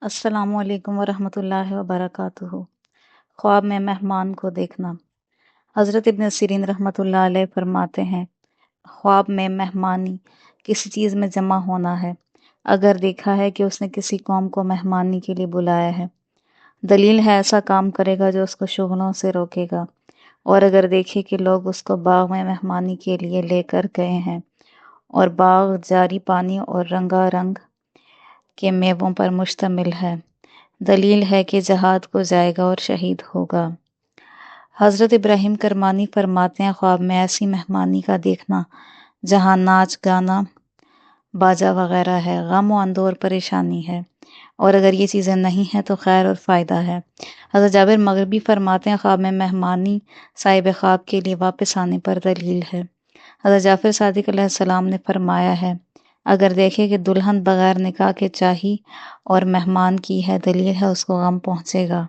السلام علیکم ورحمۃ اللہ وبرکاتہ۔ خواب میں مہمان کو دیکھنا۔ حضرت ابن سیرین رحمۃ اللہ علیہ فرماتے ہیں، خواب میں مہمانی کسی چیز میں جمع ہونا ہے اگر دیکھا ہے کہ اس نے کسی قوم کو مہمانی کے لیے بلایا ہے، دلیل ہے ایسا کام کرے گا جو اس کو شغلوں سے روکے گا، اور اگر دیکھے کہ لوگ اس کو باغ میں مہمانی کے لیے لے کر گئے ہیں اور باغ جاری پانی اور رنگا رنگ کے میووں پر مشتمل ہے، دلیل ہے کہ جہاد کو جائے گا اور شہید ہوگا۔ حضرت ابراہیم کرمانی فرماتے ہیں، خواب میں ایسی مہمانی کا دیکھنا جہاں ناچ گانا باجا وغیرہ ہے، غم و اندو اور پریشانی ہے، اور اگر یہ چیزیں نہیں ہیں تو خیر اور فائدہ ہے۔ حضرت جابر مغربی فرماتے ہیں، خواب میں مہمانی صاحب خواب کے لیے واپس آنے پر دلیل ہے۔ حضرت جعفر صادق علیہ السلام نے فرمایا ہے، اگر دیکھے کہ دلہن بغیر نکاح کے چاہی اور مہمان کی ہے، دلیل ہے اس کو غم پہنچے گا۔